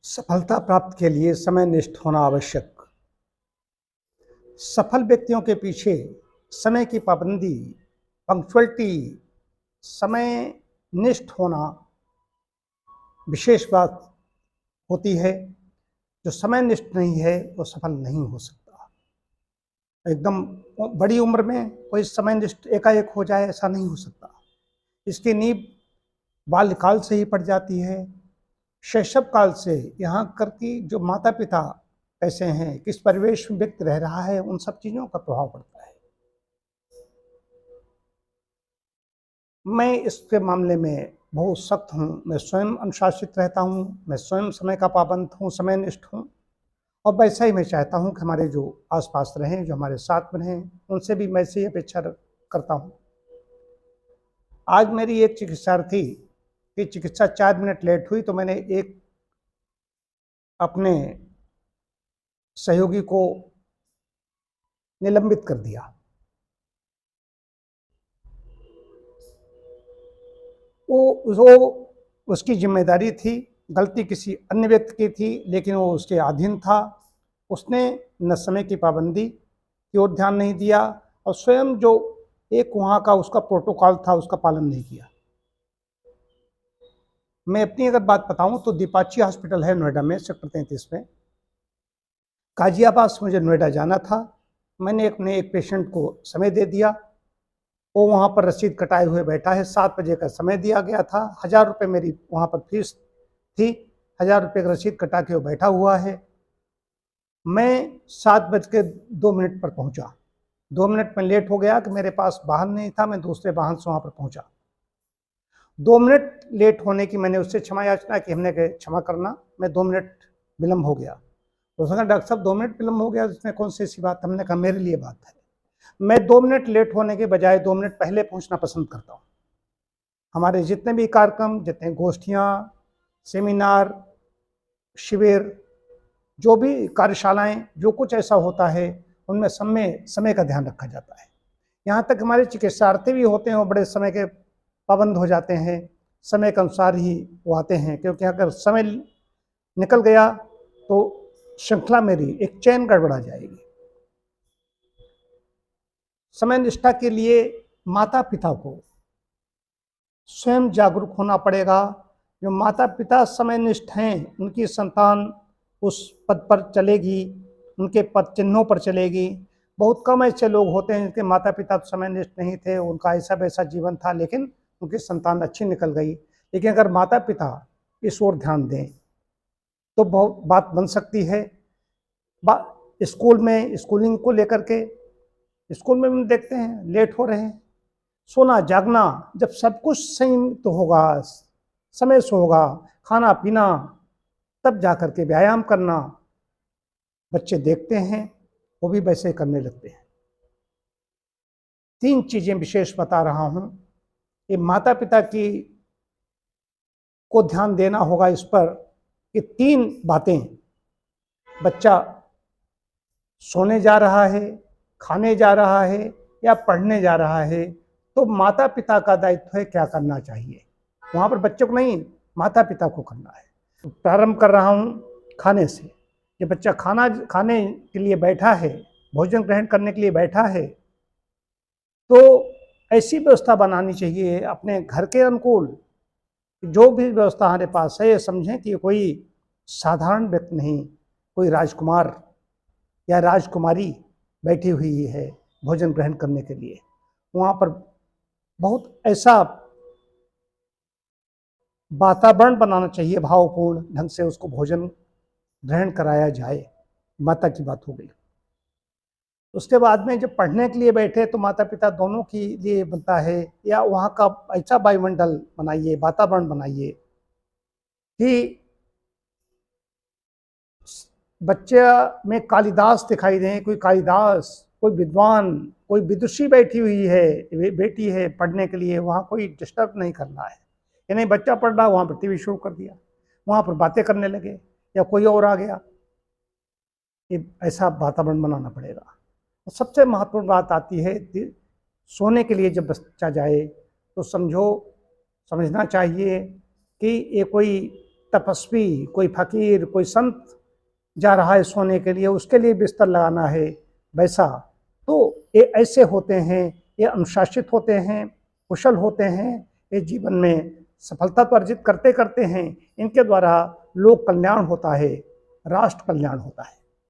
सफलता प्राप्त के लिए समयनिष्ठ होना आवश्यक। सफल व्यक्तियों के पीछे समय की पाबंदी, पंक्चुअलिटी, समय निष्ठ होना विशेष बात होती है। जो समय निष्ठ नहीं है वो सफल नहीं हो सकता। एकदम बड़ी उम्र में कोई समय निष्ठ एकाएक हो जाए ऐसा नहीं हो सकता। इसकी नींव बाल्यकाल से ही पड़ जाती है। शैशव काल से यहाँ कर कि जो माता पिता कैसे हैं, किस परिवेश में व्यक्ति रह रहा है, उन सब चीज़ों का प्रभाव पड़ता है। मैं इसके मामले में बहुत सख्त हूँ। मैं स्वयं अनुशासित रहता हूँ, मैं स्वयं समय का पाबंद हूँ, समयनिष्ठ हूँ। और वैसा ही मैं चाहता हूँ कि हमारे जो आसपास रहें, जो हमारे साथ में रहें, उनसे भी मैं ऐसी अपेक्षा करता हूँ। आज मेरी एक चिकित्सार्थी की चिकित्सा 4 मिनट लेट हुई तो मैंने एक अपने सहयोगी को निलंबित कर दिया। वो उसकी जिम्मेदारी थी, गलती किसी अन्य व्यक्ति की थी, लेकिन वो उसके अधीन था। उसने न समय की पाबंदी की ओर ध्यान नहीं दिया और स्वयं जो एक वहाँ का उसका प्रोटोकॉल था उसका पालन नहीं किया। मैं अपनी अगर बात बताऊं तो दीपाची हॉस्पिटल है नोएडा में, सेक्टर 33 में। गाजियाबाद से मुझे नोएडा जाना था। मैंने अपने एक पेशेंट को समय दे दिया। वो वहाँ पर रसीद कटाए हुए बैठा है। 7 बजे का समय दिया गया था। 1000 रुपये मेरी वहाँ पर फीस थी। 1000 रुपये की रसीद कटा के वो बैठा हुआ है। मैं 7:02 पर पहुँचा। 2 मिनट में लेट हो गया कि मेरे पास वाहन नहीं था। मैं दूसरे वाहन से वहाँ पर पहुँचा। 2 मिनट लेट होने की मैंने उससे क्षमा याचना की। हमने कहा क्षमा करना, मैं 2 मिनट विलम्ब हो गया। तो उसने कहा डॉक्टर साहब 2 मिनट विलम्ब हो गया, इसमें कौन सी ऐसी बात। हमने कहा मेरे लिए बात है। मैं 2 मिनट लेट होने के बजाय 2 मिनट पहले पहुंचना पसंद करता हूं। हमारे जितने भी कार्यक्रम, जितने गोष्ठियां, सेमिनार, शिविर, जो भी कार्यशालाएं, जो कुछ ऐसा होता है उनमें समय का ध्यान रखा जाता है। यहाँ तक हमारे चिकित्सार्थी भी होते हैं, वो बड़े समय के पाबंद हो जाते हैं। समय के अनुसार ही वो आते हैं, क्योंकि अगर समय निकल गया तो श्रृंखला मेरी एक चैन गड़बड़ा जाएगी। समय निष्ठा के लिए माता पिता को स्वयं जागरूक होना पड़ेगा। जो माता पिता समयनिष्ठ हैं उनकी संतान उस पद पर चलेगी, उनके पद चिन्हों पर चलेगी। बहुत कम ऐसे लोग होते हैं जिनके माता पिता तो समयनिष्ठ नहीं थे, उनका ऐसा वैसा जीवन था, लेकिन उनकी संतान अच्छी निकल गई। लेकिन अगर माता पिता इस ओर ध्यान दें तो बहुत बात बन सकती है। स्कूल में स्कूलिंग को लेकर के, स्कूल में भी देखते हैं लेट हो रहे हैं। सोना जागना, जब सब कुछ संयमित होगा, समय से होगा, खाना पीना, तब जाकर के व्यायाम करना, बच्चे देखते हैं वो भी वैसे करने लगते हैं। 3 चीजें विशेष बता रहा हूं। ये माता पिता की को ध्यान देना होगा इस पर कि 3 बातें। बच्चा सोने जा रहा है, खाने जा रहा है या पढ़ने जा रहा है, तो माता पिता का दायित्व है क्या करना चाहिए। वहाँ पर बच्चों को नहीं, माता पिता को करना है। तो प्रारंभ कर रहा हूँ खाने से। ये बच्चा खाने के लिए बैठा है, भोजन ग्रहण करने के लिए बैठा है, तो ऐसी व्यवस्था बनानी चाहिए अपने घर के अनुकूल। जो भी व्यवस्था हमारे पास है, ये समझें कि कोई साधारण व्यक्ति नहीं, कोई राजकुमार या राजकुमारी बैठी हुई है भोजन ग्रहण करने के लिए। वहाँ पर बहुत ऐसा वातावरण बनाना चाहिए, भावपूर्ण ढंग से उसको भोजन ग्रहण कराया जाए। माता की बात हो गई। उसके बाद में जब पढ़ने के लिए बैठे तो माता पिता दोनों के लिए बनता है, या वहाँ का ऐसा वायुमंडल बनाइए, वातावरण बनाइए कि बच्चे में कालिदास दिखाई दें। कोई कालिदास, कोई विद्वान, कोई विदुषी बैठी हुई है, बेटी है पढ़ने के लिए, वहाँ कोई डिस्टर्ब नहीं करना है। यानी बच्चा पढ़ रहा, वहाँ पर टीवी शुरू कर दिया, वहाँ पर बातें करने लगे, या कोई और आ गया। ये ऐसा वातावरण बनाना पड़ेगा। और सबसे महत्वपूर्ण बात आती है सोने के लिए। जब बच्चा जाए तो समझना चाहिए कि ये कोई तपस्वी, कोई फकीर, कोई संत जा रहा है सोने के लिए, उसके लिए बिस्तर लगाना है, वैसा। तो ये ऐसे होते हैं, ये अनुशासित होते हैं, कुशल होते हैं, ये जीवन में सफलता तो अर्जित करते करते हैं। इनके द्वारा लोक कल्याण होता है, राष्ट्र कल्याण होता है।